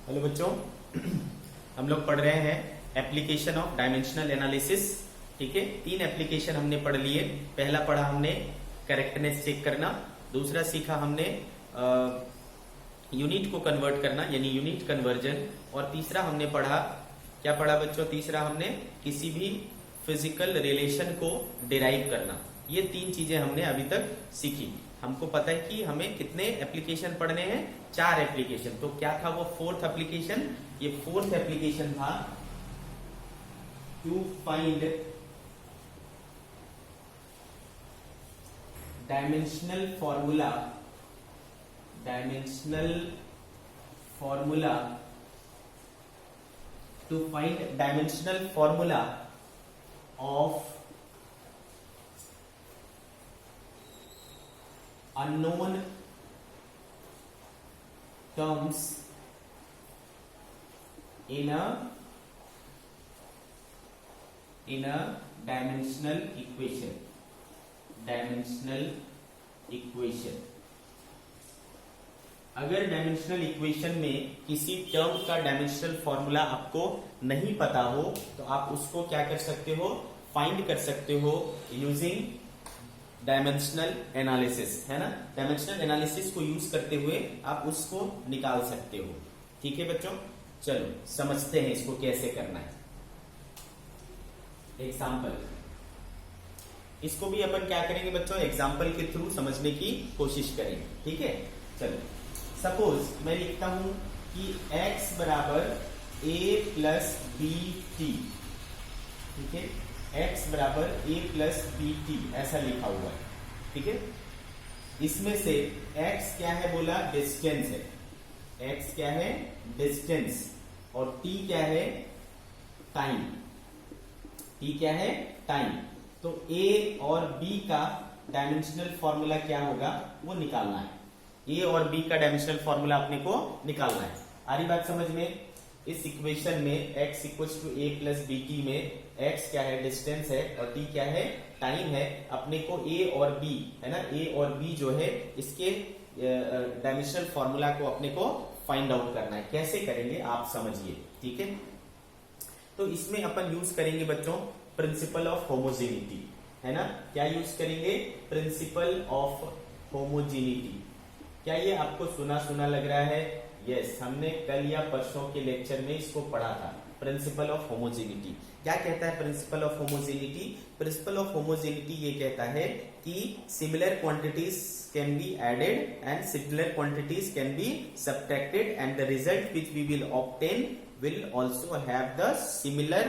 Hello बच्चों, हम लोग पढ़ रहे हैं एप्लीकेशन ऑफ डायमेंशनल एनालिसिस। ठीक है, 3 एप्लीकेशन हमने पढ़ लिए। पहला पढ़ा हमने करेक्टनेस चेक करना, दूसरा सीखा हमने यूनिट को कन्वर्ट करना यानी यूनिट कन्वर्जन, और तीसरा हमने पढ़ा, क्या पढ़ा बच्चों? तीसरा हमने किसी भी फिजिकल रिलेशन को डिराइव करना। ये 3 चीजें हमने अभी तक सीखी। हमको पता है कि हमें कितने एप्लीकेशन पढ़ने हैं, 4 एप्लीकेशन। तो क्या था वो 4th एप्लीकेशन? ये 4th एप्लीकेशन था to find dimensional formula to find dimensional formula of unknown terms in a dimensional equation. अगर डायमेंशनल इक्वेशन में किसी टर्म का डायमेंशनल फॉर्मूला आपको नहीं पता हो तो आप उसको क्या कर सकते हो? फाइंड कर सकते हो यूजिंग डायमेंशनल एनालिसिस, है ना। डायमेंशनल एनालिसिस को यूज करते हुए आप उसको निकाल सकते हो। ठीक है बच्चों, चलो समझते हैं इसको कैसे करना है। एग्जाम्पल, इसको भी अपन क्या करेंगे बच्चों? एग्जाम्पल के थ्रू समझने की कोशिश करेंगे। ठीक है, चलो सपोज मैं लिखता हूं कि x बराबर a प्लस बी टी। ठीक है, x बराबर a प्लस बी टी ऐसा लिखा हुआ है। ठीक है, इसमें से x क्या है बोला? डिस्टेंस है। x क्या है? डिस्टेंस। और t क्या है? टाइम। t क्या है? टाइम। तो a और b का डायमेंशनल फॉर्मूला क्या होगा वो निकालना है। a और b का डायमेंशनल फॉर्मूला अपने को निकालना है। आ रही बात समझ में? इस इक्वेशन में x equals to a plus b t में x क्या है? डिस्टेंस है, और t क्या है? टाइम है। अपने को a और b, है ना, a और b जो है इसके डायमेंशनल फॉर्मूला को अपने को फाइंड आउट करना है। कैसे करेंगे आप समझिए। ठीक है, तो इसमें अपन यूज करेंगे बच्चों प्रिंसिपल ऑफ होमोजेनिटी, है ना। क्या यूज करेंगे? Principal of homogeneity. क्या ये आपको सुना सुना लग रहा है? यस, हमने कल या परसों के लेक्चर में इसको पढ़ा था। प्रिंसिपल ऑफ होमोजेनिटी क्या कहता है? Principle of homogeneity, principle of homogeneity ये कहता है कि similar quantities can be added and similar quantities can be subtracted and the result which we will obtain will also have the similar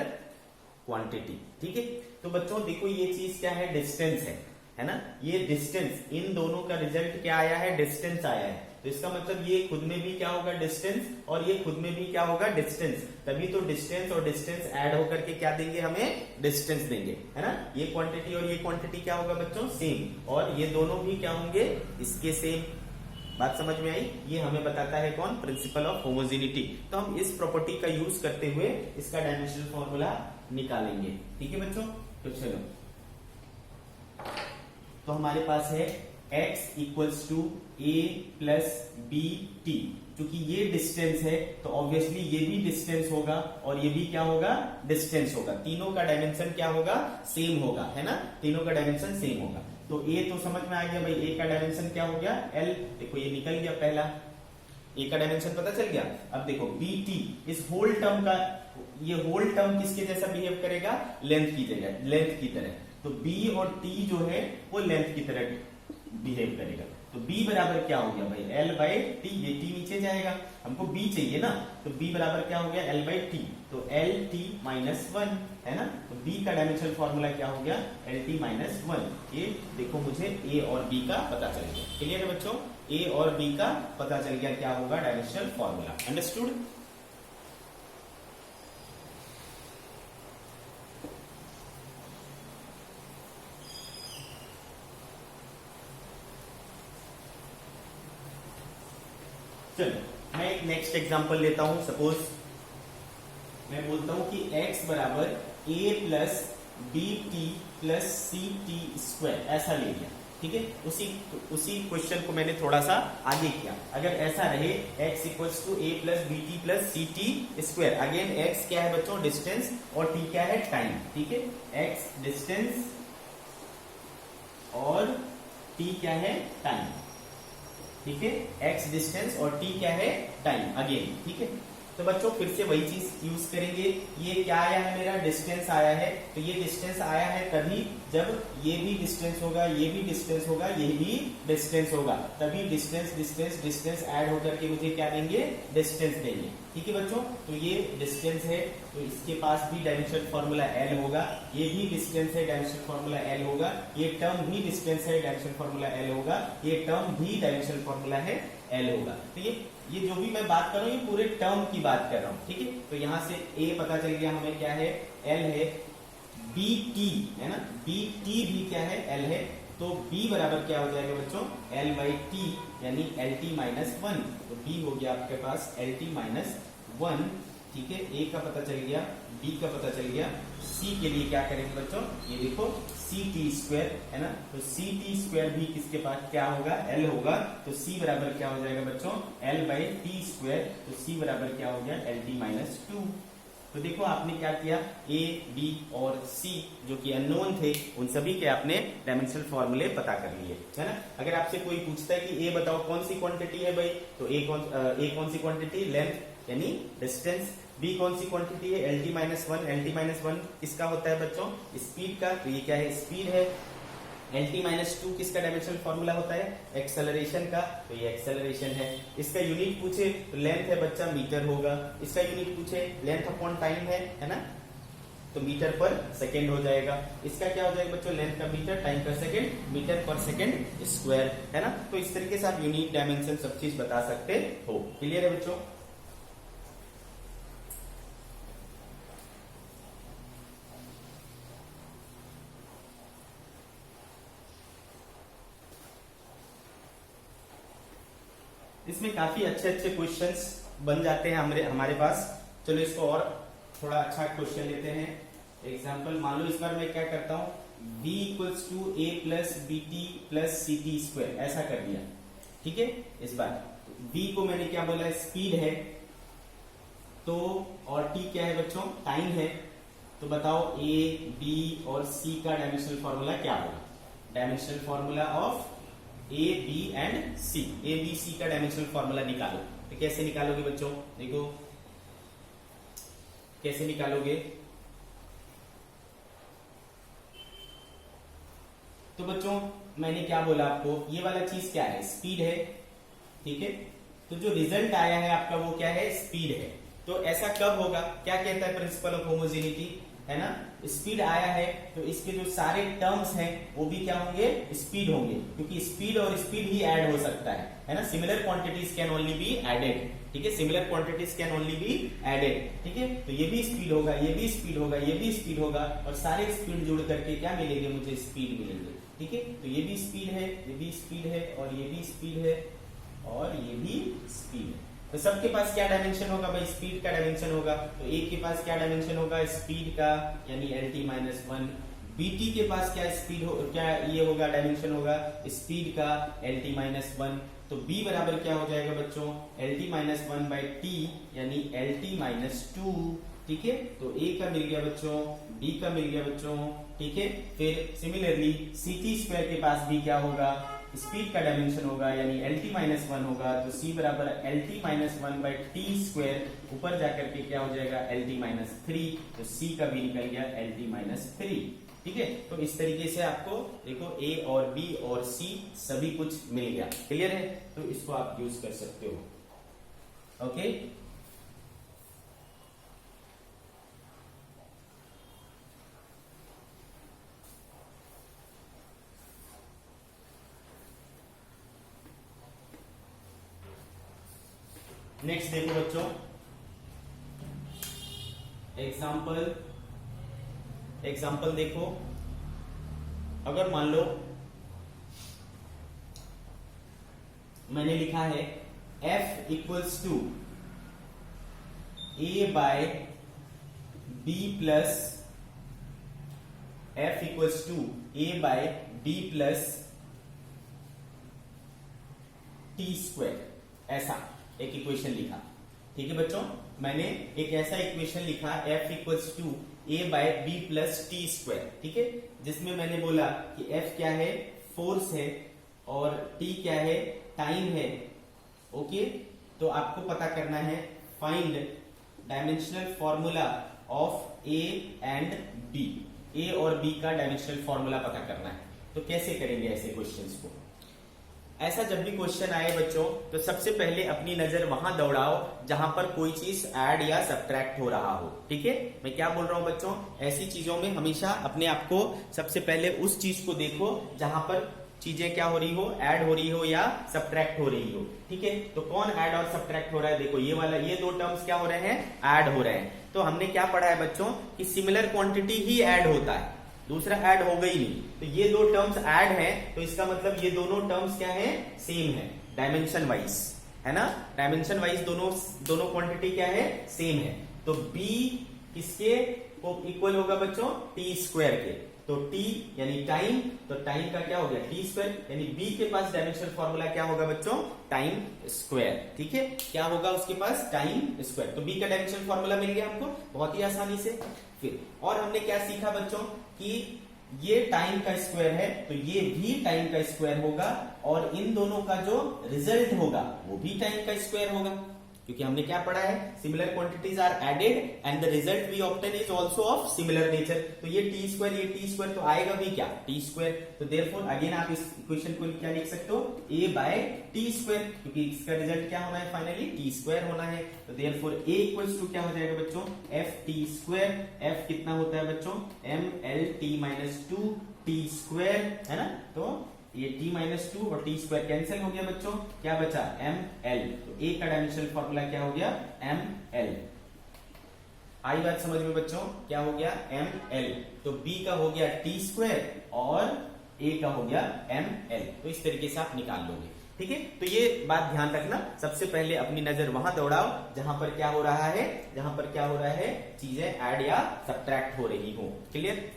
quantity. ठीक है, तो बच्चों देखो ये चीज क्या है? डिस्टेंस है ना। ये डिस्टेंस, इन दोनों का रिजल्ट क्या आया है? डिस्टेंस आया है। तो इसका मतलब ये खुद में भी क्या होगा? डिस्टेंस, और ये खुद में भी क्या होगा? डिस्टेंस। तभी तो डिस्टेंस और डिस्टेंस ऐड होकर के क्या देंगे? हमें डिस्टेंस देंगे, है ना। ये क्वांटिटी और ये क्वांटिटी क्या होगा बच्चों? सेम। और ये दोनों भी क्या होंगे? इसके सेम। बात समझ में आई? ये हमें बताता है कौन? Principal of homogeneity. तो हम इस प्रॉपर्टी का यूज करते हुए इसका डायमेंशनल फॉर्मूला निकालेंगे। ठीक है बच्चों, तो चलो, तो हमारे पास है x equals to a plus b t. क्योंकि ये डिस्टेंस है तो ऑब्वियसली ये भी डिस्टेंस होगा और ये भी क्या होगा? डिस्टेंस होगा। तीनों का डायमेंशन क्या होगा? सेम होगा, है ना। तीनों का डायमेंशन सेम होगा। तो a तो समझ में आ गया भाई, a का डायमेंशन क्या हो गया? l। देखो ये निकल गया पहला, a का डायमेंशन पता चल गया। अब देखो बी टी, इस होल टर्म का, ये होल टर्म किसके जैसा बिहेव करेगा? लेंथ की जगह, लेंथ की तरह। तो b और t जो है वो लेंथ की तरह बिहेव करेगा। तो b बराबर क्या हो गया भाई? l by T. ये t नीचे जाएगा, हमको b चाहिए ना। तो b बराबर क्या हो गया? l by T. तो l t माइनस 1, है ना। तो b का डायमेंशनल फॉर्मूला क्या हो गया? l t minus 1। ये देखो मुझे a और b का पता चल गया। क्लियर है बच्चों? a और b का पता चल गया क्या होगा डायमेंशनल फॉर्मूला। अंडरस्टूड? चलो मैं एक नेक्स्ट एग्जांपल लेता हूं। सपोज मैं बोलता हूं कि x बराबर a plus b t plus c t square ऐसा ले लिया। ठीक है, उसी क्वेश्चन को मैंने थोड़ा सा आगे किया। अगर ऐसा रहे x equals to a plus b t plus c t square, again x क्या है बच्चों, डिस्टेंस, और t क्या है, टाइम। ठीक है, x डिस्टेंस और t क्या है, टाइम। ठीक है, x डिस्टेंस और t क्या है, टाइम अगेन। ठीक है, तो बच्चों फिर से वही चीज यूज करेंगे। ये क्या आया है, मेरा डिस्टेंस आया है, तो ये डिस्टेंस आया है तभी जब ये भी डिस्टेंस होगा, ये भी डिस्टेंस होगा, ये भी डिस्टेंस होगा, तभी डिस्टेंस डिस्टेंस डिस्टेंस ऐड होकर के मुझे क्या देंगे, डिस्टेंस देंगे। ठीक है बच्चों, तो ये डिस्टेंस है, तो इसके पास भी डायमेंशन फॉर्मूला एल होगा, ये भी डिस्टेंस है, डायमेंशन फॉर्मूला एल होगा, ये टर्म भी डिस्टेंस है, डायमेंशन फॉर्मूला एल होगा, ये टर्म भी डायमेंशन फॉर्मूला है, एल होगा। तो ये जो भी मैं बात कर रहा हूँ ये पूरे टर्म की बात कर रहा हूँ। ठीक है, तो यहां से ए पता चल गया हमें क्या है, एल है, बी टी है ना, बी टी भी क्या है, एल है, तो b बराबर क्या हो जाएगा बच्चों, l बाई टी, यानी एल टी माइनस वन। तो b हो गया आपके पास एल टी माइनस वन। ठीक है, a का पता चल गया, b का पता चल गया, c के लिए क्या करेंगे बच्चों, ये देखो सी टी स्क्वायर है ना, तो सी टी स्क्वायर भी किसके पास क्या होगा, l होगा, तो c बराबर क्या हो जाएगा बच्चों, l बाई टी स्क्वायर, तो c बराबर क्या हो गया, एल टी माइनस टू। तो देखो आपने क्या किया, a, b और c जो कि अननोन थे, उन सभी के आपने डायमेंशनल फॉर्मूले पता कर लिए, है ना। अगर आपसे कोई पूछता है कि a बताओ कौन सी क्वांटिटी है भाई, तो a कौन सी क्वांटिटी, लेंथ यानी डिस्टेंस, b कौन सी क्वांटिटी है, L t minus one. L t minus one किसका होता है बच्चों, स्पीड का, तो ये क्या है, स्पीड है। एल टी माइनस टू किसका डायमेंशनल फॉर्मूला होता है, एक्सेलरेशन का, तो ये एक्सेलरेशन है। इसका यूनिट पूछे तो लेंथ है बच्चा, मीटर होगा। इसका यूनिट पूछे लेंथ अपॉन टाइम है ना, तो मीटर पर सेकेंड हो जाएगा। इसका क्या हो जाएगा बच्चों, लेंथ का मीटर, टाइम का सेकेंड, मीटर पर सेकेंड स्क्वायर, है ना। तो इस तरीके से आप यूनिट, डायमेंशन सब चीज बता सकते हो। क्लियर है बच्चों। इसमें काफी अच्छे अच्छे क्वेश्चंस बन जाते हैं हमारे पास। चलो इसको और थोड़ा अच्छा क्वेश्चन लेते हैं। एग्जांपल मान लो इस बार मैं क्या करता हूं, v equals to a plus b t plus c t square, ऐसा कर दिया। ठीक है, इस बार v को मैंने क्या बोला, स्पीड है, तो और t क्या है बच्चों, टाइम है। तो बताओ a, b और c का डायमेंशनल फॉर्मूला क्या होगा, dimensional formula of A, B and C, A b c का डायमेंशनल फॉर्मूला निकालो। तो कैसे निकालोगे बच्चों, देखो कैसे निकालोगे। तो बच्चों मैंने क्या बोला आपको, ये वाला चीज क्या है, स्पीड है। ठीक है, तो जो रिजल्ट आया है आपका वो क्या है, स्पीड है। तो ऐसा कब होगा, क्या कहता है प्रिंसिपल ऑफ होमोजेनिटी, है ना। स्पीड आया है तो इसके जो सारे टर्म्स हैं वो भी क्या होंगे, स्पीड होंगे, क्योंकि स्पीड और स्पीड ही ऐड हो सकता है ना। Similar quantities can only be added. ठीक है, similar quantities can only be added. ठीक है, तो ये भी स्पीड होगा, ये भी स्पीड होगा, ये भी स्पीड होगा, और सारे स्पीड जोड़ करके क्या मिलेंगे, मुझे स्पीड मिलेंगे। ठीक है, तो ये भी स्पीड है, ये भी स्पीड है, और ये भी स्पीड है, और ये भी स्पीड है। तो सबके पास क्या डायमेंशन होगा भाई, स्पीड का डायमेंशन होगा। तो एक के पास क्या डायमेंशन होगा, स्पीड का, यानी L t minus one. BT के पास क्या स्पीड हो, क्या ये होगा, डायमेंशन होगा स्पीड का, एल टी माइनस वन। तो b बराबर क्या हो जाएगा बच्चों, L t minus one by T, यानी एल टी माइनस टू। ठीक है, तो a का मिल गया बच्चों, b का मिल गया बच्चों। ठीक है, फिर सिमिलरली सी टी स्क्वायर के पास भी क्या होगा, स्पीड का डायमेंशन होगा, यानी एल टी माइनस वन होगा। तो c बराबर L t minus one by T square, ऊपर जाकर के क्या हो जाएगा, एल टी माइनस थ्री। तो c का भी निकल गया एल टी माइनस थ्री। ठीक है, तो इस तरीके से आपको देखो a और b और c सभी कुछ मिल गया। क्लियर है, तो इसको आप यूज कर सकते हो। ओके, नेक्स्ट देखो बच्चों, एग्जाम्पल देखो। अगर मान लो मैंने लिखा है f equals to a by b plus, f equals to a by b plus t square, ऐसा एक इक्वेशन लिखा। ठीक है बच्चों, मैंने एक ऐसा इक्वेशन लिखा f equals to a by b plus t square. ठीक है, जिसमें मैंने बोला कि f क्या है, फोर्स है, और t क्या है, टाइम है। ओके, तो आपको पता करना है find dimensional formula of a and b। a और b का डायमेंशनल फॉर्मूला पता करना है। तो कैसे करेंगे ऐसे क्वेश्चंस को? ऐसा जब भी क्वेश्चन आए बच्चों, तो सबसे पहले अपनी नजर वहां दौड़ाओ जहां पर कोई चीज ऐड या सब्ट्रैक्ट हो रहा हो। ठीक है, मैं क्या बोल रहा हूं बच्चों, ऐसी चीजों में हमेशा अपने आप को सबसे पहले उस चीज को देखो जहां पर चीजें क्या हो रही हो, ऐड हो रही हो या सब्ट्रैक्ट हो रही हो। ठीक है, तो कौन ऐड और सब्ट्रैक्ट हो रहा है? देखो ये वाला, ये दो टर्म्स क्या हो रहे हैं, ऐड हो रहे हैं। तो हमने क्या पढ़ा है बच्चों कि सिमिलर क्वांटिटी ही ऐड होता है, दूसरा ऐड होगा ही नहीं। तो ये दो टर्म्स ऐड हैं, तो इसका मतलब ये दोनों टर्म्स क्या है, सेम है डायमेंशन वाइज, है ना। डायमेंशन वाइज दोनों क्वांटिटी क्या है, सेम है। तो b किसके को इक्वल होगा बच्चों, टी स्क्वायर के। तो t यानी टाइम, तो टाइम का क्या हो गया, टी स्क्वायर, यानी b के पास डायमेंशनल फॉर्मूला क्या होगा बच्चों, टाइम स्क्वायर। ठीक है, क्या होगा उसके पास, टाइम स्क्वायर। तो b का डायमेंशनल फॉर्मूला मिल गया हमको बहुत ही आसानी से। फिर और हमने क्या सीखा बच्चों कि ये टाइम का स्क्वायर है, तो ये भी टाइम का स्क्वायर होगा, और इन दोनों का जो रिजल्ट होगा वो भी टाइम का स्क्वायर होगा, क्योंकि हमने क्या पढ़ा है, similar quantities are added and the result we obtain is also of similar nature. तो ये टी स्क्वायर, ये टी स्क्वायर, तो आएगा भी क्या, टी स्क्वायर। तो देयरफॉर अगेन आप इस इक्वेशन को क्या लिख सकते हो, a बाय टी स्क्वायर, क्योंकि इसका रिजल्ट क्या होना है, फाइनली टी स्क्वायर होना है। तो देयरफॉर a इक्वल्स टू क्या हो जाएगा बच्चों, एफ टी स्क्वायर। एफ कितना होता है बच्चों, m l t minus two t square, है ना। तो ये t माइनस टू और टी स्क्वायर कैंसिल हो गया बच्चों, क्या बचा, एम एल। तो a का डायमेंशनल फॉर्मूला क्या हो गया, एम एल। आई बात समझ में बच्चों, क्या हो गया, एम एल। तो b का हो गया टी स्क्वायर और a का हो गया एम एल। तो इस तरीके से आप निकाल लोगे। ठीक है, तो ये बात ध्यान रखना, सबसे पहले अपनी नजर वहां दौड़ाओ जहां पर क्या हो रहा है, जहां पर क्या हो रहा है, चीजें ऐड या सब्ट्रैक्ट हो रही हो। क्लियर?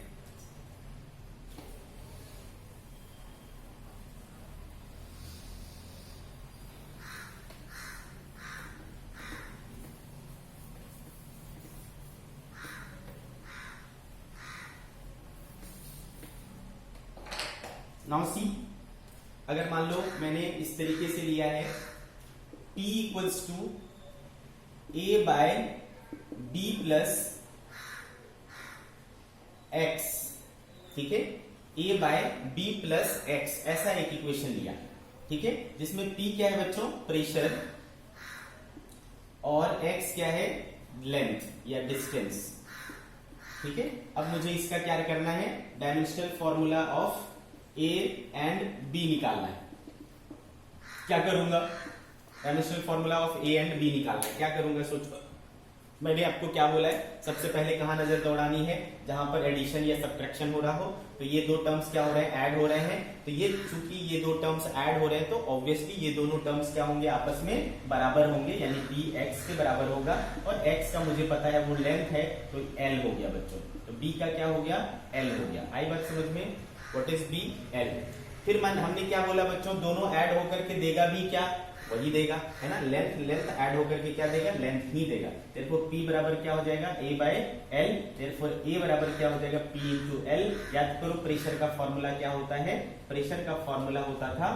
नाउ सी, अगर मान लो मैंने इस तरीके से लिया है P equals to a by b plus x। ठीक है, a by b plus x, ऐसा एक इक्वेशन लिया। ठीक है, जिसमें P क्या है बच्चों, प्रेशर, और x क्या है, लेंथ या डिस्टेंस। ठीक है, अब मुझे इसका क्या करना है, dimensional formula of a and b निकालना है। क्या करूंगा, dimensional formula of a and b निकालना है, क्या करूंगा सोचो। मैंने आपको क्या बोला है, सबसे पहले कहां नजर दौड़ानी है, जहां पर एडिशन या सब्ट्रैक्शन हो रहा हो। तो ये दो टर्म्स क्या हो रहे हैं, ऐड हो रहे हैं। तो ये चूंकि ये दो टर्म्स ऐड हो रहे हैं, तो ऑब्वियसली ये दोनों टर्म्स क्या होंगे, आपस में बराबर होंगे, यानी b x के बराबर होगा, और x का मुझे पता है वो लेंथ है, तो l हो गया बच्चों। तो b का क्या हो गया, l हो गया। आई बात समझ में, व्हाट इज बी, एल। फिर हमने क्या बोला बच्चों, दोनों ऐड होकर के देगा भी क्या, वही देगा, है ना। लेंथ ऐड होकर के क्या देगा, लेंथ ही देगा। देयरफॉर p बराबर क्या हो जाएगा, a by L. Therefore a बराबर क्या हो जाएगा, p इंटू एल। याद करो प्रेशर का फॉर्मूला क्या होता है, प्रेशर का फॉर्मूला होता था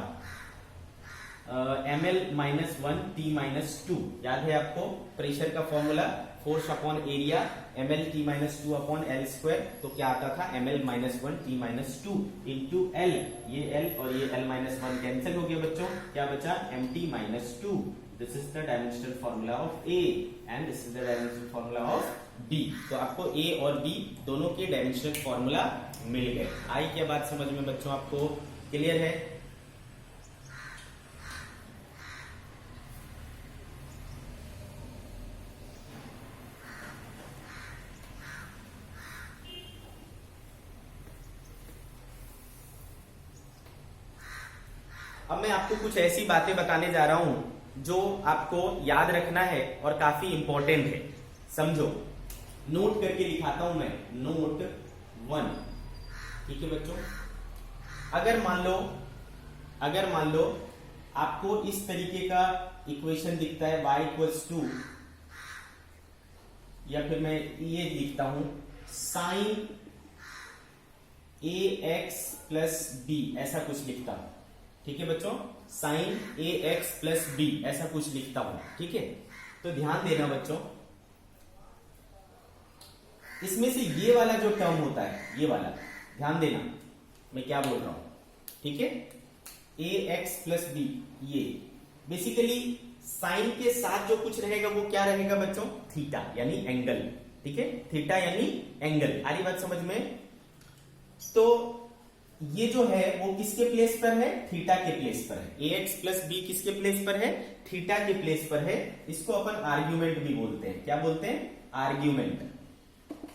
ml minus one T minus to. याद है आपको प्रेशर का formula, force upon area ml t minus two upon L square. तो क्या आता था, ml minus one T minus two into L. ये l और ये l माइनस वन कैंसिल हो गया बच्चों, क्या बचा, mt minus two. This is the dimensional formula of a and this is the dimensional formula of b। तो आपको a और b दोनों के डायमेंशनल फॉर्मूला मिल गए। आई क्या बात समझ में बच्चों, आपको क्लियर है? अब मैं आपको कुछ ऐसी बातें बताने जा रहा हूं जो आपको याद रखना है और काफी इंपॉर्टेंट है, समझो। नोट करके दिखाता हूं मैं, नोट वन। ठीक है बच्चों, अगर मान लो आपको इस तरीके का इक्वेशन दिखता है y इक्वल्स टू, या फिर मैं ये लिखता हूं साइन ए एक्स प्लस बी, ऐसा कुछ लिखता हूं, ठीक है बच्चों, साइन ए एक्स प्लस बी ऐसा कुछ लिखता हूं, ठीक है। तो ध्यान देना बच्चों, इसमें से ये वाला जो टर्म होता है, ये वाला ध्यान देना मैं क्या बोल रहा हूं, ठीक है, ए एक्स प्लस बी, ये बेसिकली साइन के साथ जो कुछ रहेगा वो क्या रहेगा बच्चों, थीटा यानी एंगल, ठीक है, थीटा यानी एंगल, आ रही बात समझ में। तो ये जो है वो किसके प्लेस पर है, थीटा के प्लेस पर है, ए एक्स प्लस बी किसके प्लेस पर है, थीटा के प्लेस पर है। इसको अपन आर्ग्यूमेंट भी बोलते हैं, क्या बोलते हैं, आर्ग्यूमेंट,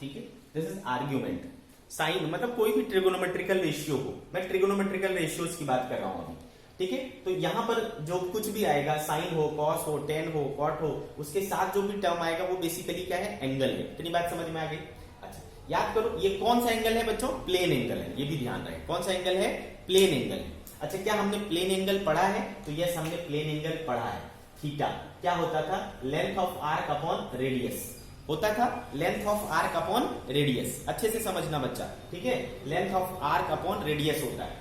ठीक है, दिस इज आर्ग्यूमेंट। साइन मतलब कोई भी ट्रिगोनोमेट्रिकल रेशियो हो, मैं ट्रिगोनोमेट्रिकल रेशियोज की बात कर रहा हूं अभी, ठीक है। तो यहां पर जो कुछ भी आएगा, साइन हो, कॉस हो, टेन हो, कॉट हो, उसके साथ जो भी टर्म आएगा वो बेसिकली क्या है, एंगल है। इतनी बात समझ में आ गई। अच्छा याद करो, ये कौन सा एंगल है बच्चों, प्लेन एंगल है, ये भी ध्यान रहे, कौन सा एंगल है, प्लेन एंगल है। अच्छा क्या हमने प्लेन एंगल पढ़ा है, तो यस हमने प्लेन एंगल पढ़ा है। थीटा क्या होता था, length of arc upon radius होता था, length of arc upon radius, अच्छे से समझना बच्चा, ठीक है, length of arc upon radius होता है।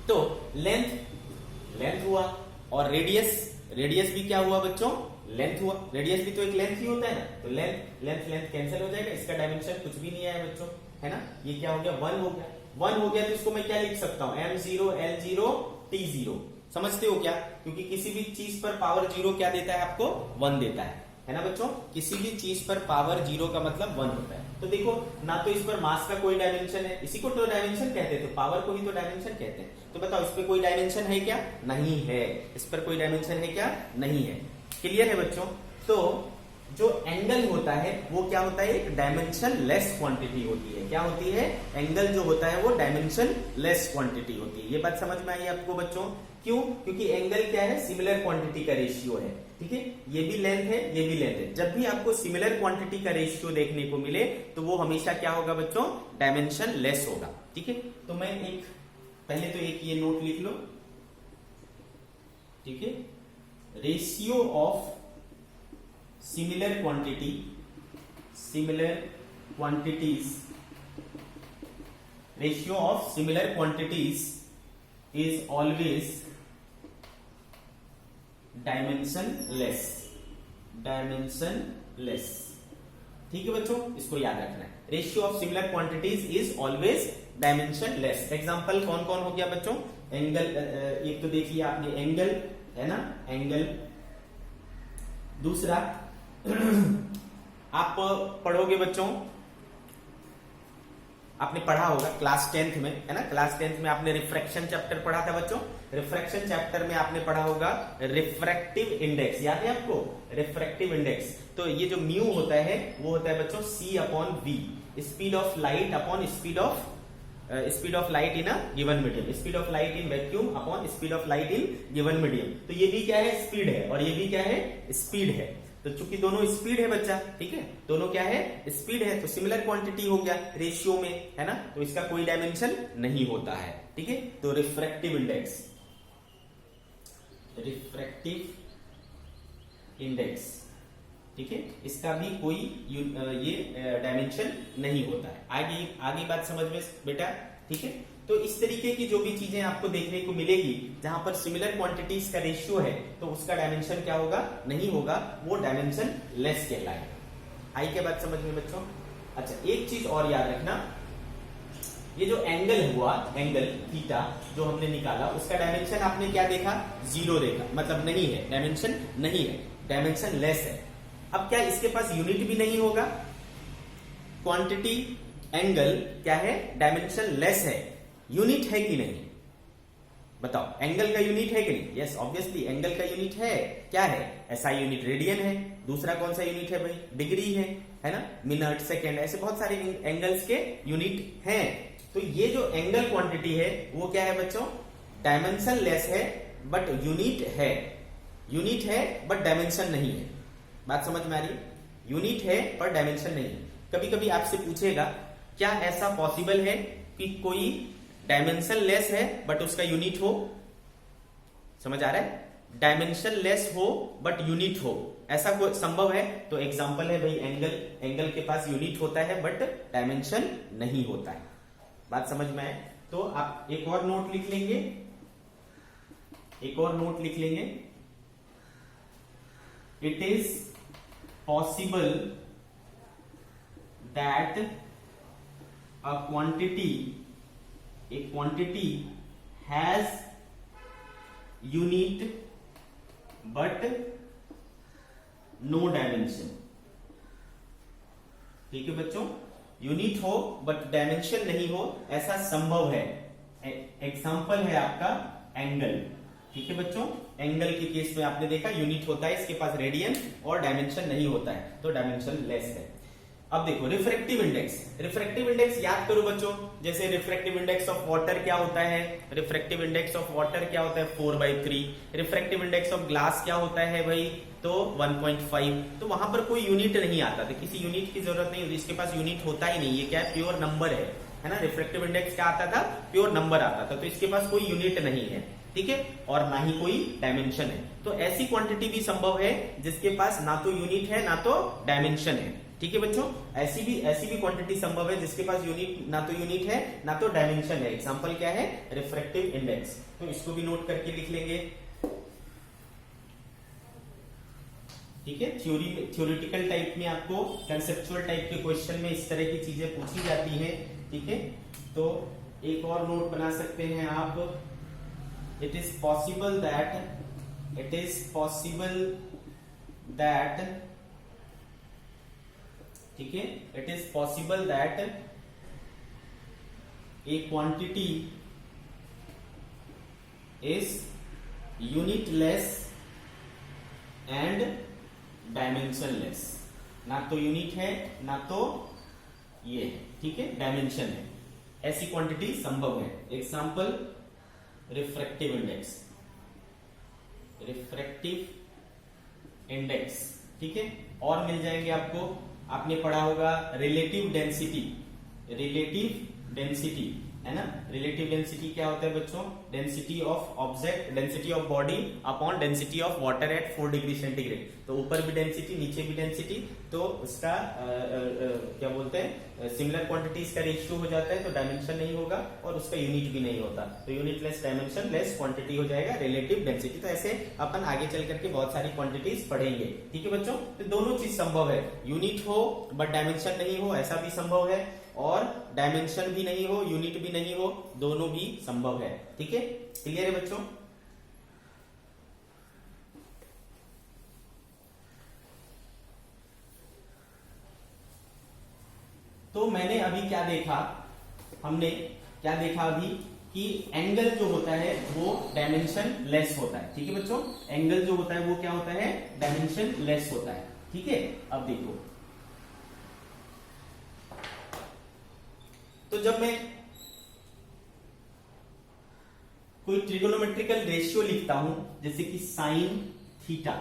तो लेंथ हुआ और रेडियस भी क्या हुआ बच्चों, लेंथ हुआ, रेडियस भी तो एक लेंथ ही होता है ना, तो लेंथ कैंसिल हो जाएगा, इसका डायमेंशन कुछ भी नहीं आया बच्चों, है ना, ये क्या हो गया, 1 हो गया, 1 हो गया, तो इसको मैं क्या लिख सकता हूं, m0 l0 t0, समझते हो क्या, क्योंकि किसी भी चीज पर पावर 0 क्या देता है आपको, 1 देता है ना बच्चों, किसी भी चीज पर पावर 0 का मतलब 1 होता है। तो देखो ना तो इस पर मास का कोई डायमेंशन है, इसी को तो डायमेंशन कहते हैं, तो पावर को ही तो डायमेंशन कहते हैं। तो बताओ इस पर कोई डायमेंशन है क्या, नहीं है, इस पर कोई डायमेंशन है क्या, नहीं है। क्लियर है बच्चों। तो जो एंगल होता है वो क्या होता है, एक डायमेंशन लेस क्वांटिटी होती है। क्या होती है, एंगल जो होता है वो डायमेंशन लेस क्वांटिटी होती है। ये बात समझ में आई आपको बच्चों, क्यों, क्योंकि एंगल क्या है, सिमिलर क्वांटिटी का रेशियो है, ठीक है, ये भी लेंथ है, ये भी लेंथ है। जब भी आपको सिमिलर क्वांटिटी का रेशियो देखने को मिले तो वो हमेशा क्या होगा बच्चों, डायमेंशन लेस होगा, ठीक है। तो मैं पहले तो एक ये नोट लिख लो, ठीक है, ratio of similar quantities is always dimensionless, ठीक है बच्चों, इसको याद रखना है, ratio of similar quantities is always dimensionless. Example कौन कौन हो गया बच्चों, एंगल, एक तो देखिए आपने एंगल है ना, एंगल, दूसरा आप पढ़ोगे बच्चों, आपने पढ़ा होगा क्लास 10th में, है ना, क्लास 10th में आपने रिफ्रैक्शन चैप्टर पढ़ा था बच्चों। रिफ्रैक्शन चैप्टर में आपने पढ़ा होगा रिफ्रैक्टिव इंडेक्स, याद है आपको, रिफ्रैक्टिव इंडेक्स। तो ये जो म्यू होता है वो होता है बच्चों c upon v, speed of light upon speed of light in a given medium, speed of light in vacuum upon speed of light in given medium. तो ये भी क्या है, स्पीड है, और ये भी क्या है, स्पीड है। तो चूंकि दोनों स्पीड है बच्चा, ठीक है, दोनों क्या है, स्पीड है, तो सिमिलर क्वांटिटी हो गया रेशियो में, है ना, तो इसका कोई डायमेंशन नहीं होता है, ठीक है। तो रिफ्रैक्टिव इंडेक्स, ठीक है, इसका भी कोई ये डायमेंशन नहीं होता है। आगे बात समझ में बेटा, ठीक है। तो इस तरीके की जो भी चीजें आपको देखने को मिलेगी जहां पर सिमिलर क्वांटिटीज का रेशियो है, तो उसका डायमेंशन क्या होगा, नहीं होगा, वो डायमेंशन लेस कहलाएगा। आई क्या बात समझ में बच्चों। अच्छा एक चीज और याद रखना, ये जो एंगल हुआ, एंगल थीटा जो हमने निकाला, उसका डायमेंशन आपने क्या देखा, 0 देखा, मतलब नहीं है, डायमेंशन नहीं है, डायमेंशन लेस है। अब क्या इसके पास यूनिट भी नहीं होगा, क्वांटिटी एंगल क्या है, डायमेंशन लेस है, यूनिट है कि नहीं, बताओ, एंगल का यूनिट है कि नहीं, यस ऑब्वियसली एंगल का यूनिट है, क्या है, एसआई यूनिट रेडियन है, दूसरा कौन सा यूनिट है भाई, डिग्री है ना, मिनट, सेकेंड, ऐसे बहुत सारे एंगल्स के यूनिट हैं। तो ये जो एंगल क्वांटिटी है वो क्या है बच्चों, डायमेंशन लेस है बट यूनिट है बट डायमेंशन नहीं है। बात समझ में आ रही है, यूनिट है पर डायमेंशन नहीं है। कभी कभी आपसे पूछेगा क्या ऐसा पॉसिबल है कि कोई डायमेंशन लेस है बट उसका यूनिट हो, समझ आ रहा है? डायमेंशन लेस हो बट यूनिट हो, ऐसा कोई संभव है? तो एग्जांपल है भाई एंगल, एंगल के पास यूनिट होता है बट डायमेंशन नहीं होता है। बात समझ में आए? तो आप एक और नोट लिख लेंगे, एक और नोट लिख लेंगे। It is possible that a quantity has unit but no dimension। ठीक है बच्चों, यूनिट हो बट डायमेंशन नहीं हो, ऐसा संभव है। एग्जाम्पल है आपका एंगल। ठीक है बच्चों, एंगल के केस में आपने देखा यूनिट होता है, इसके पास रेडियन और डायमेंशन नहीं होता है, तो डायमेंशन लेस है। अब देखो रिफ्रैक्टिव इंडेक्स, रिफ्रैक्टिव इंडेक्स याद करो बच्चों, जैसे रिफ्रैक्टिव इंडेक्स ऑफ वाटर क्या होता है, रिफ्रैक्टिव इंडेक्स ऑफ वाटर क्या होता है 4/3, रिफ्रैक्टिव इंडेक्स ऑफ ग्लास क्या होता है भाई, तो 1.5। तो वहां पर कोई यूनिट नहीं आता था, किसी यूनिट की जरूरत नहीं होती, इसके पास यूनिट होता ही नहीं, ये क्या है प्योर नंबर है ना। रिफ्रैक्टिव इंडेक्स क्या आता था, प्योर नंबर आता था, तो इसके पास कोई यूनिट नहीं है, ठीक है, और ना ही कोई डायमेंशन है। तो ऐसी क्वांटिटी भी संभव है जिसके पास ना तो यूनिट है ना तो डायमेंशन है। ठीक है बच्चों, ऐसी भी क्वांटिटी संभव है जिसके पास यूनिट ना तो यूनिट है ना तो डायमेंशन है। एग्जांपल क्या है, रिफ्रैक्टिव इंडेक्स। तो इसको भी नोट करके लिख लेंगे। ठीक है, थ्योरेटिकल टाइप में आपको कंसेप्चुअल टाइप के क्वेश्चन में इस तरह की चीजें पूछी जाती हैं। ठीक है, तो एक और नोट बना सकते हैं आप, इट इज पॉसिबल दैट ठीक है, it is possible that A quantity is unitless and dimensionless. ना तो यूनिट है ना तो ये, ठीक है, डायमेंशन है, ऐसी क्वांटिटी संभव है। Example refractive index, refractive index. ठीक है, और मिल जाएंगे आपको, आपने पढ़ा होगा रिलेटिव डेंसिटी, रिलेटिव डेंसिटी है ना। रिलेटिव डेंसिटी क्या होता है बच्चों, density of object, density of body upon density of water at 4 degree centigrade. तो ऊपर भी डेंसिटी नीचे भी डेंसिटी, तो उसका क्या बोलते हैं, सिमिलर क्वांटिटीज का रेशियो हो जाता है, तो डायमेंशन नहीं होगा और उसका यूनिट भी नहीं होता, तो unit less dimension less quantity हो जाएगा रिलेटिव डेंसिटी। तो ऐसे अपन आगे चल करके बहुत सारी क्वांटिटीज पढ़ेंगे। ठीक है बच्चों, तो दोनों चीज संभव है, यूनिट हो बट डायमेंशन नहीं हो, ऐसा भी संभव है, और डायमेंशन भी नहीं हो यूनिट भी नहीं हो, दोनों भी संभव है। ठीक है, क्लियर है बच्चों? तो मैंने अभी क्या देखा, हमने क्या देखा अभी कि एंगल जो होता है वो डायमेंशन लेस होता है। ठीक है बच्चों, एंगल जो होता है वो क्या होता है, डायमेंशन लेस होता है। ठीक है, अब देखो, तो जब मैं कोई ट्रिगोनोमेट्रिकल रेशियो लिखता हूं, जैसे कि साइन थीटा,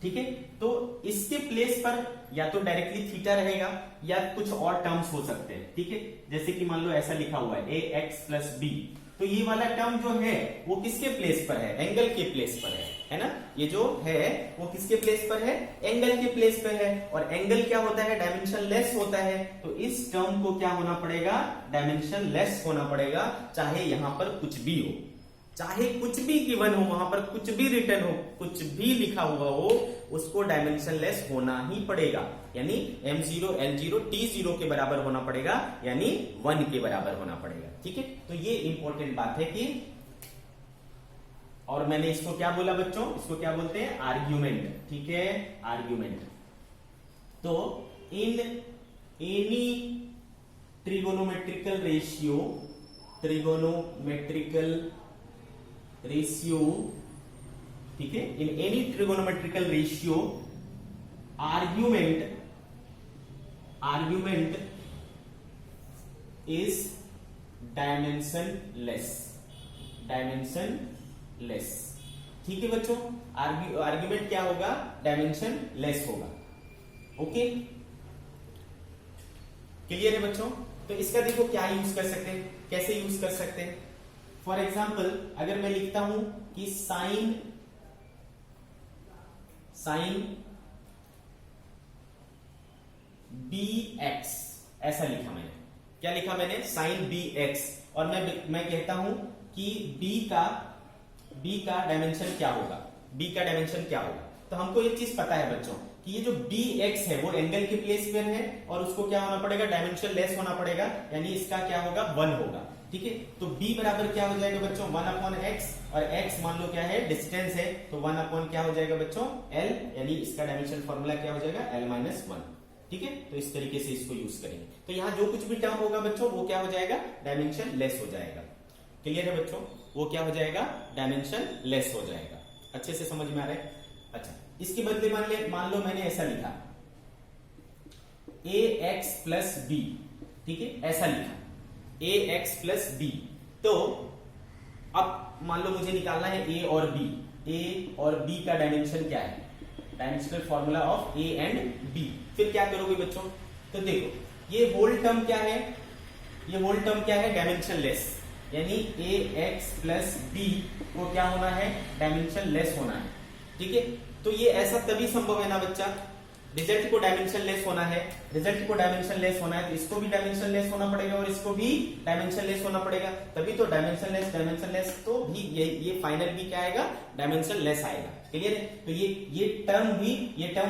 ठीक है, तो इसके प्लेस पर या तो डायरेक्टली थीटा रहेगा या कुछ और टर्म्स हो सकते हैं। ठीक है, जैसे कि मान लो ऐसा लिखा हुआ है ax+b, तो ये वाला टर्म जो है वो किसके प्लेस पर है, एंगल के प्लेस पर है ना। ये जो है वो किसके प्लेस पर है, एंगल के प्लेस पर है, और एंगल क्या होता है, डायमेंशन लेस होता है, तो इस टर्म को क्या होना पड़ेगा, डायमेंशन लेस होना पड़ेगा, चाहे यहां पर कुछ भी हो, चाहे कुछ भी गिवन हो, वहां पर कुछ भी रिटर्न हो, कुछ भी लिखा हुआ हो, उसको डायमेंशन लेस होना ही पड़ेगा, यानी m0 l0 t0 के बराबर होना पड़ेगा, यानी 1 के बराबर होना पड़ेगा। ठीक है, तो ये इंपॉर्टेंट बात है कि, और मैंने इसको क्या बोला बच्चों, इसको क्या बोलते हैं, आर्ग्यूमेंट। ठीक है, आर्ग्यूमेंट। तो इन एनी ट्रिगोनोमेट्रिकल रेशियो, ठीक है, in any trigonometrical ratio argument is dimensionless. ठीक है बच्चों, आर्ग्यूमेंट क्या होगा, डायमेंशन लेस होगा। ओके, क्लियर है बच्चों? तो इसका देखो क्या यूज कर सकते हैं, कैसे यूज कर सकते हैं। फॉर एग्जाम्पल अगर मैं लिखता हूं कि साइन बी एक्स, ऐसा लिखा मैंने। क्या लिखा मैंने? Sine b x. और मैं कहता हूं कि बी का डायमेंशन क्या होगा, बी का डायमेंशन क्या होगा। तो हमको एक चीज पता है बच्चों कि ये जो बी एक्स है वो एंगल के प्लेस पर है और उसको क्या होना पड़ेगा, डायमेंशन लेस होना पड़ेगा, यानी इसका क्या होगा, 1 होगा। ठीक है, तो b बराबर क्या हो जाएगा बच्चों, 1/x, और x मान लो क्या है, डिस्टेंस है, तो 1 क्या हो जाएगा बच्चों, l, यानी इसका डायमेंशन फॉर्मूला क्या हो जाएगा, l-1। ठीक है, तो इस तरीके से इसको यूज करेंगे। तो यहां जो कुछ भी टर्म होगा बच्चों वो क्या हो जाएगा, डायमेंशन लेस हो जाएगा। क्लियर है बच्चों, वो क्या हो जाएगा, डायमेंशन लेस हो जाएगा। अच्छे से समझ में आ रहा है? अच्छा, इसके बदले मान लो मैंने ऐसा लिखा ax प्लस बी, ठीक है, ऐसा लिखा ax प्लस बी। तो अब मान लो मुझे निकालना है a और b का डायमेंशन क्या है, dimensional formula of a and b। फिर क्या करोगे बच्चों, तो देखो ये होल टर्म क्या है, ये होल टर्म क्या है, डायमेंशन लेस, यानी ax प्लस b को क्या होना है, डायमेंशन लेस होना है। ठीक है, तो ये ऐसा तभी संभव है ना बच्चा, रिजल्ट को डायमेंशन लेस होना है, रिजल्ट को डायमेंशन लेस होना है, तो इसको भी डायमेंशन लेस होना पड़ेगा और इसको भी डायमेंशन लेस होना पड़ेगा, तभी तो डायमेंशन लेस तो भी ये फाइनल भी क्या आएगा, डायमेंशन लेस आएगा। क्लियर है? तो ये टर्म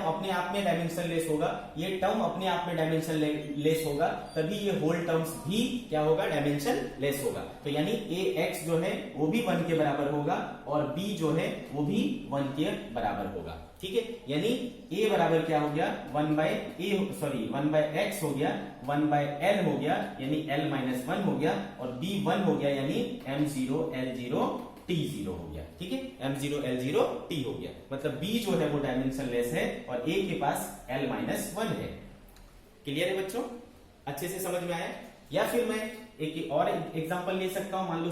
अपने आप में डायमेंशन लेस होगा, ये टर्म अपने आप में डायमेंशन लेस होगा, तभी ये होल टर्म्स भी क्या होगा, डायमेंशन लेस होगा। तो यानी ax जो है वो भी 1 के बराबर होगा और b जो है वो भी 1 के बराबर होगा। ठीक है, यानी a बराबर क्या हो गया, 1/x हो गया, 1/l हो गया, यानी l-1 हो गया, और b 1 हो गया, यानी m0 l0 t0 हो गया। ठीक है, m0 l0 t हो गया, मतलब b जो है वो डायमेंशन लेस है और a के पास l-1 है। क्लियर है बच्चों, अच्छे से समझ में आया? या फिर मैं एक और एग्जांपल ले सकता हूं, मान लो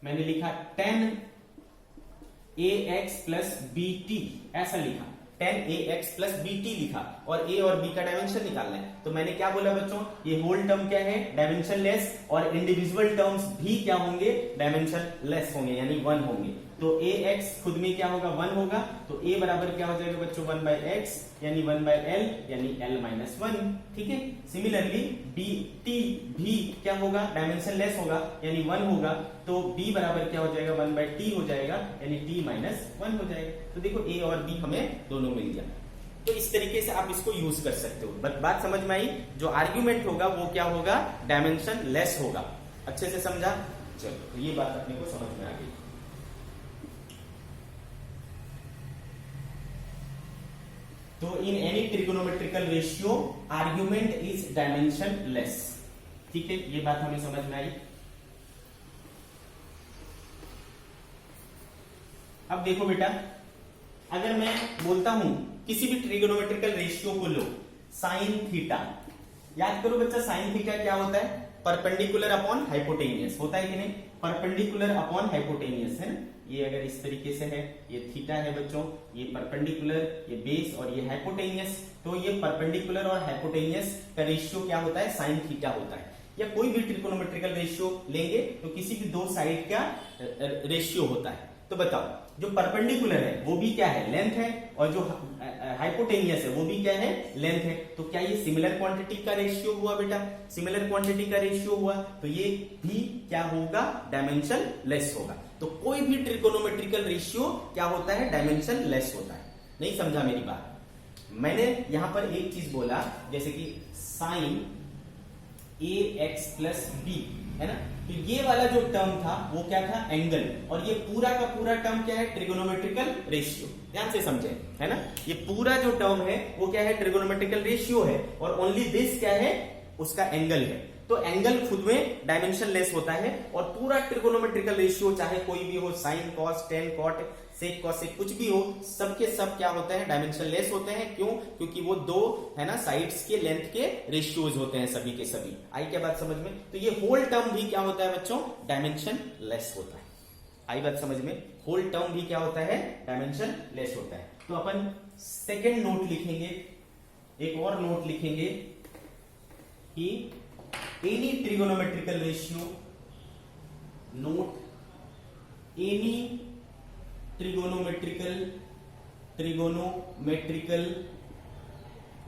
मैंने लिखा 10ax प्लस bt, ऐसा लिखा 10ax प्लस bt लिखा और a और b का डायमेंशन निकालना है। तो मैंने क्या बोला बच्चों, ये होल टर्म क्या है, डायमेंशन लेस, और इंडिविजुअल टर्म्स भी क्या होंगे, डायमेंशन लेस होंगे, यानी 1 होंगे। तो ax खुद में क्या होगा, 1 होगा, तो a बराबर क्या हो जाएगा बच्चों, 1/x, यानी 1/l, यानी l-1। ठीक है, सिमिलरली bt भी क्या होगा, डायमेंशन लेस होगा, यानी 1 होगा, तो b बराबर क्या हो जाएगा, 1/t हो जाएगा, यानी t-1 हो जाएगा। तो देखो a और b हमें दोनों मिल गया। तो इस तरीके से आप इसको यूज कर सकते हो। बात समझ में आई? जो आर्ग्यूमेंट होगा वो क्या होगा, डायमेंशन लेस होगा। अच्छे से समझा? चलो, तो ये बात अपने को समझ में आ गई। तो in any trigonometrical ratio argument is dimension less. ठीक है, ये बात हमें समझ में आई। अब देखो बेटा, अगर मैं बोलता हूं किसी भी ट्रिगोनोमेट्रिकल रेशियो को लो, साइन थीटा, याद करो बच्चा साइन थीटा क्या होता है, परपेंडिकुलर अपॉन हाइपोटेनियस होता है कि नहीं, परपेंडिकुलर अपॉन हाइपोटेनियस है ना। ये अगर इस तरीके से है, ये थीटा है बच्चों, ये परपेंडिकुलर, ये बेस और ये हाइपोटेनियस, तो ये परपेंडिकुलर और हाइपोटेनियस का रेशियो क्या होता है, साइन थीटा होता है। या कोई भी ट्रिगोनोमेट्रिकल रेशियो लेंगे तो किसी भी दो साइड का रेशियो होता है। तो बताओ, जो परपेंडिकुलर है वो भी क्या है, लेंथ है, और जो हाइपोटेनियस है वो भी क्या है, लेंथ है। तो क्या ये सिमिलर क्वांटिटी का रेशियो हुआ बेटा, सिमिलर क्वांटिटी का रेशियो हुआ, तो ये भी क्या होगा, डायमेंशन लेस होगा। तो कोई भी ट्रिगोनोमेट्रिकल रेशियो क्या होता है, डायमेंशन लेस होता है। नहीं समझा मेरी बात? मैंने यहां पर एक चीज बोला, जैसे कि साइन ax प्लस b है ना, तो ये वाला जो टर्म था वो क्या था, एंगल, और ये पूरा का पूरा टर्म क्या है, ट्रिगोनोमेट्रिकल रेशियो। ध्यान से समझे, है ना, ये पूरा जो टर्म है वो क्या है, ट्रिगोनोमेट्रिकल रेशियो है, और ओनली दिस क्या है, उसका एंगल है। तो एंगल खुद में डायमेंशन लेस होता है, और पूरा ट्रिगोनोमेट्रिकल रेशियो चाहे कोई भी हो, sine cos tan cot sec cosec कुछ भी हो, सबके सब क्या होते हैं, डायमेंशन लेस होते हैं। क्यों? क्योंकि वो दो है ना साइड्स के लेंथ के रेशियोज होते हैं सभी के सभी। आई क्या बात समझ में? तो ये होल टर्म भी क्या होता है बच्चों, डायमेंशन लेस होता है। आई बात समझ में? होल टर्म भी क्या होता है, डायमेंशन लेस होता है। तो अपन सेकेंड नोट लिखेंगे, एक और नोट लिखेंगे कि any trigonometrical ratio, note any trigonometrical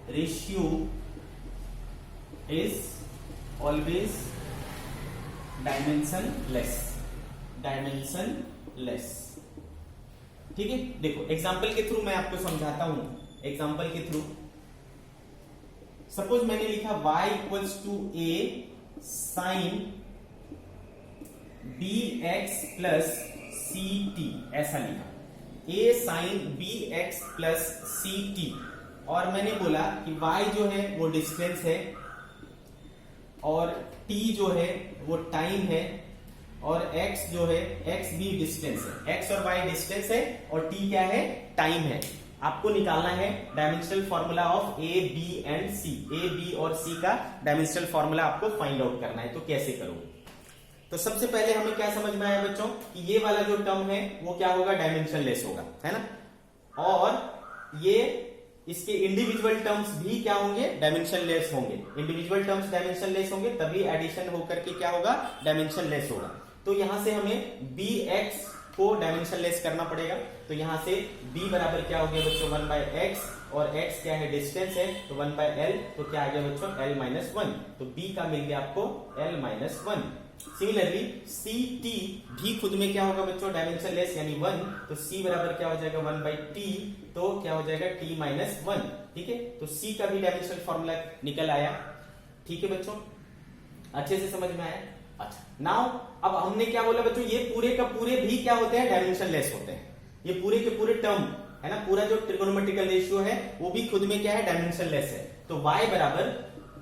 ratio is always dimensionless. ठीक है, देखो एग्जाम्पल के थ्रू मैं आपको समझाता हूं। एग्जाम्पल के थ्रू सपोज मैंने लिखा y equals to a sine bx plus ct, ऐसा लिखा a sine bx plus ct, और मैंने बोला कि y जो है वो डिस्टेंस है और t जो है वो टाइम है और x जो है x भी डिस्टेंस है, x और y डिस्टेंस है और t क्या है, टाइम है। आपको निकालना है dimensional formula of A B and C, A B और सी का डायमेंशनल फॉर्मूला आपको फाइंड आउट करना है। तो कैसे करोगे? तो सबसे पहले हमें क्या समझ में आया बच्चों कि ये वाला जो टर्म है वो क्या होगा, डायमेंशनलेस होगा, है ना, और ये इसके इंडिविजुअल टर्म्स भी क्या होंगे, डायमेंशनलेस होंगे। इंडिविजुअल टर्म्स डायमेंशनलेस होंगे तभी एडिशन होकर के क्या होगा, डायमेंशनलेस होगा। तो यहां से हमें बी एक्स को डायमेंशनलेस करना पड़ेगा। तो यहां से b बराबर क्या हो गया बच्चों, 1/x, और x क्या है, डिस्टेंस है, तो 1/l, तो क्या आ गया बच्चों, l-1। तो b का मिल गया आपको l-1। सिमिलरली ct भी खुद में क्या होगा बच्चों, डायमेंशनलेस यानी 1, तो c बराबर क्या हो जाएगा 1/t, तो क्या हो जाएगा t-1। ठीक है, तो c का भी डायमेंशनल फॉर्मूला निकल आया। ठीक है बच्चों, अच्छे से समझ में आया। अच्छा, नाउ अब हमने क्या बोला बच्चों, ये पूरे का पूरे भी क्या होते हैं, डायमेंशनलेस होते हैं। ये पूरे के पूरे टर्म है ना, पूरा जो ट्रिगोनोमेट्रिकल रेशियो है वो भी खुद में क्या है, डायमेंशनलेस है। तो y बराबर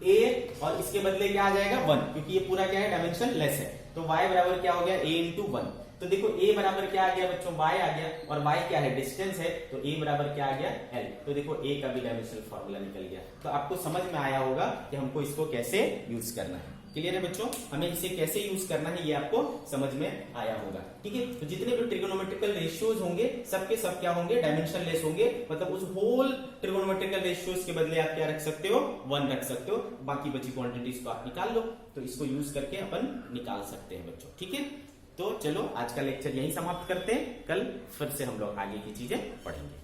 a और इसके बदले क्या आ जाएगा 1, क्योंकि ये पूरा क्या है, डायमेंशनलेस है। तो y बराबर क्या हो गया, a इंटू 1। तो देखो a बराबर क्या आ गया बच्चों, y आ गया, और y क्या है, डिस्टेंस है, तो a बराबर क्या आ गया, l। तो देखो a का भी डायमेंशनल फॉर्मूला निकल गया। तो आपको समझ में आया होगा कि हमको इसको कैसे यूज करना है। क्लियर है बच्चों, हमें इसे कैसे यूज करना है ये आपको समझ में आया होगा। ठीक है, तो जितने भी ट्रिगोनोमेट्रिकल रेशियोज होंगे सबके सब क्या होंगे, डायमेंशनलेस होंगे। मतलब उस होल ट्रिगोनोमेट्रिकल रेशियोज के बदले आप क्या रख सकते हो, 1 रख सकते हो। बाकी बची क्वांटिटीज को आप निकाल लो, तो इसको यूज करके अपन निकाल सकते हैं बच्चों। ठीक है, तो चलो आज का लेक्चर यही समाप्त करते हैं, कल फिर से हम लोग आगे की चीजें पढ़ेंगे।